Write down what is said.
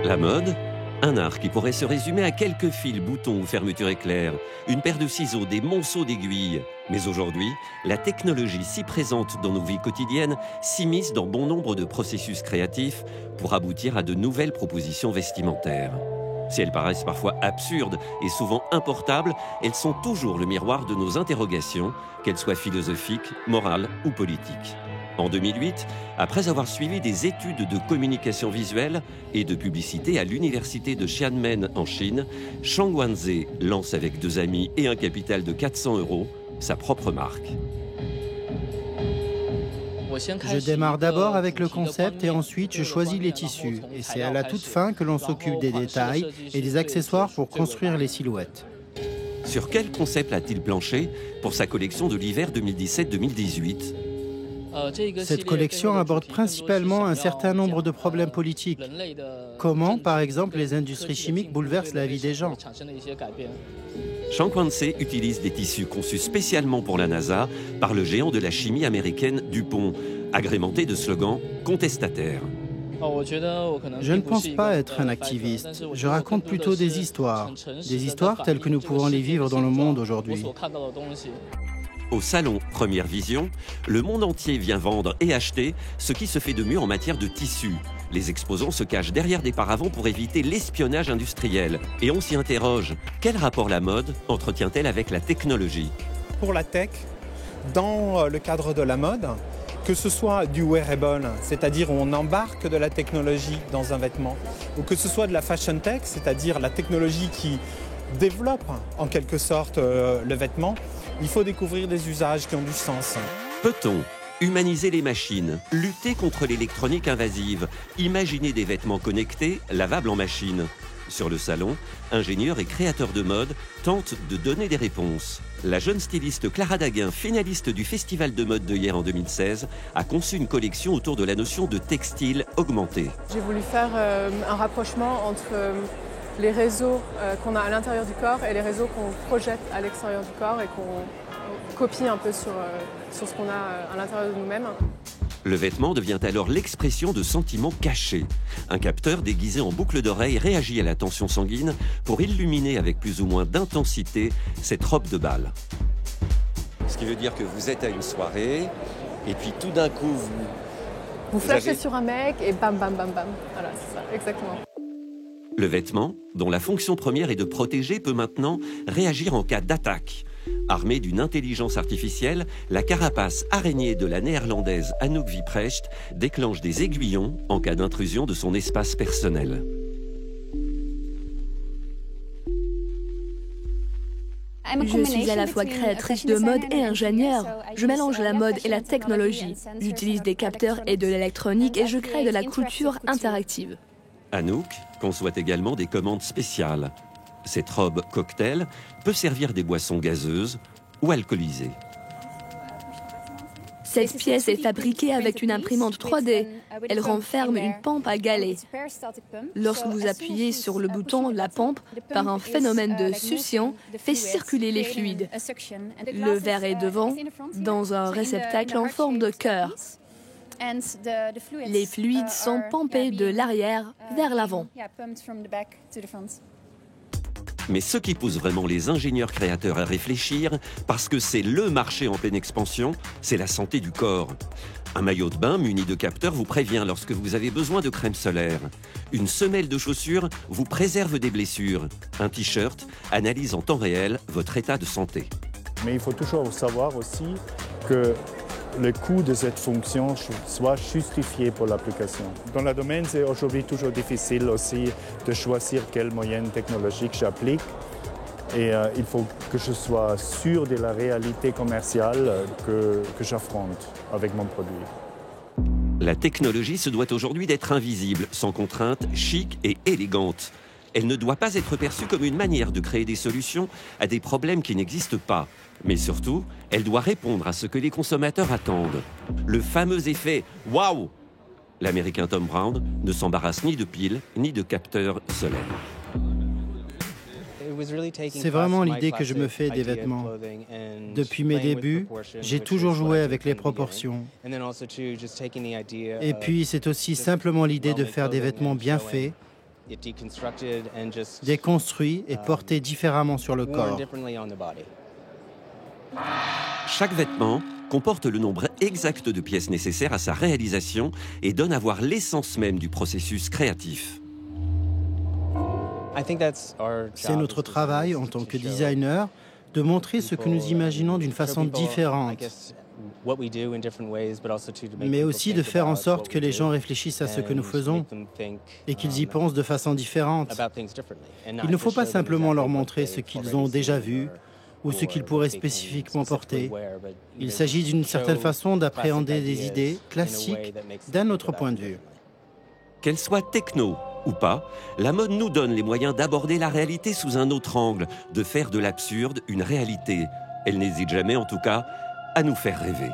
La mode, un art qui pourrait se résumer à quelques fils, boutons ou fermetures éclairs, une paire de ciseaux, des monceaux d'aiguilles. Mais aujourd'hui, la technologie si présente dans nos vies quotidiennes s'immisce dans bon nombre de processus créatifs pour aboutir à de nouvelles propositions vestimentaires. Si elles paraissent parfois absurdes et souvent importables, elles sont toujours le miroir de nos interrogations, qu'elles soient philosophiques, morales ou politiques. En 2008, après avoir suivi des études de communication visuelle et de publicité à l'université de Xiamen en Chine, Shang Wanzhe lance avec 2 amis et un capital de 400 € sa propre marque. Je démarre d'abord avec le concept et ensuite je choisis les tissus. Et c'est à la toute fin que l'on s'occupe des détails et des accessoires pour construire les silhouettes. Sur quel concept a-t-il planché pour sa collection de l'hiver 2017-2018 ? Cette collection aborde principalement un certain nombre de problèmes politiques. Comment, par exemple, les industries chimiques bouleversent la vie des gens. Shang Wanzhe utilise des tissus conçus spécialement pour la NASA par le géant de la chimie américaine DuPont, agrémentés de slogans contestataires. Je ne pense pas être un activiste. Je raconte plutôt des histoires telles que nous pouvons les vivre dans le monde aujourd'hui. Au salon Première Vision, le monde entier vient vendre et acheter ce qui se fait de mieux en matière de tissus. Les exposants se cachent derrière des paravents pour éviter l'espionnage industriel. Et on s'y interroge, quel rapport la mode entretient-elle avec la technologie ? Pour la tech, dans le cadre de la mode, que ce soit du wearable, c'est-à-dire où on embarque de la technologie dans un vêtement, ou que ce soit de la fashion tech, c'est-à-dire la technologie qui développe en quelque sorte le vêtement, il faut découvrir des usages qui ont du sens. Peut-on humaniser les machines, lutter contre l'électronique invasive, imaginer des vêtements connectés, lavables en machine ? Sur le salon, ingénieurs et créateurs de mode tentent de donner des réponses. La jeune styliste Clara Daguin, finaliste du Festival de mode de hier en 2016, a conçu une collection autour de la notion de textile augmenté. J'ai voulu faire un rapprochement entre les réseaux qu'on a à l'intérieur du corps et les réseaux qu'on projette à l'extérieur du corps et qu'on copie un peu sur ce qu'on a à l'intérieur de nous-mêmes. Le vêtement devient alors l'expression de sentiments cachés. Un capteur déguisé en boucle d'oreille réagit à la tension sanguine pour illuminer avec plus ou moins d'intensité cette robe de bal. Ce qui veut dire que vous êtes à une soirée et puis tout d'un coup vous flashez sur un mec et bam bam bam bam. Voilà, c'est ça, exactement. Le vêtement, dont la fonction première est de protéger, peut maintenant réagir en cas d'attaque. Armée d'une intelligence artificielle, la carapace araignée de la néerlandaise Anouk Wieprecht déclenche des aiguillons en cas d'intrusion de son espace personnel. Je suis à la fois créatrice de mode et ingénieure. Je mélange la mode et la technologie. J'utilise des capteurs et de l'électronique et je crée de la couture interactive. Anouk conçoit également des commandes spéciales. Cette robe cocktail peut servir des boissons gazeuses ou alcoolisées. Cette pièce est fabriquée avec une imprimante 3D. Elle renferme une pompe à galets. Lorsque vous appuyez sur le bouton, la pompe, par un phénomène de succion, fait circuler les fluides. Le verre est devant, dans un réceptacle en forme de cœur. Les fluides sont pompés de l'arrière vers l'avant. Mais ce qui pousse vraiment les ingénieurs créateurs à réfléchir, parce que c'est le marché en pleine expansion, c'est la santé du corps. Un maillot de bain muni de capteurs vous prévient lorsque vous avez besoin de crème solaire. Une semelle de chaussures vous préserve des blessures. Un t-shirt analyse en temps réel votre état de santé. Mais il faut toujours savoir aussi que le coût de cette fonction soit justifié pour l'application. Dans le domaine, c'est aujourd'hui toujours difficile aussi de choisir quelle moyenne technologique j'applique. Et il faut que je sois sûr de la réalité commerciale que j'affronte avec mon produit. La technologie se doit aujourd'hui d'être invisible, sans contrainte, chic et élégante. Elle ne doit pas être perçue comme une manière de créer des solutions à des problèmes qui n'existent pas. Mais surtout, elle doit répondre à ce que les consommateurs attendent. Le fameux effet « Waouh !» L'Américain Thom Browne ne s'embarrasse ni de piles ni de capteurs solaires. C'est vraiment l'idée que je me fais des vêtements. Depuis mes débuts, j'ai toujours joué avec les proportions. Et puis, c'est aussi simplement l'idée de faire des vêtements bien faits, déconstruit et porté différemment sur le corps. Chaque vêtement comporte le nombre exact de pièces nécessaires à sa réalisation et donne à voir l'essence même du processus créatif. C'est notre travail en tant que designer de montrer ce que nous imaginons d'une façon différente, mais aussi de faire en sorte que les gens réfléchissent à ce que nous faisons et qu'ils y pensent de façon différente. Il ne faut pas simplement leur montrer ce qu'ils ont déjà vu ou ce qu'ils pourraient spécifiquement porter. Il s'agit d'une certaine façon d'appréhender des idées classiques d'un autre point de vue. Qu'elle soit techno ou pas, la mode nous donne les moyens d'aborder la réalité sous un autre angle, de faire de l'absurde une réalité. Elle n'hésite jamais, en tout cas, à nous faire rêver.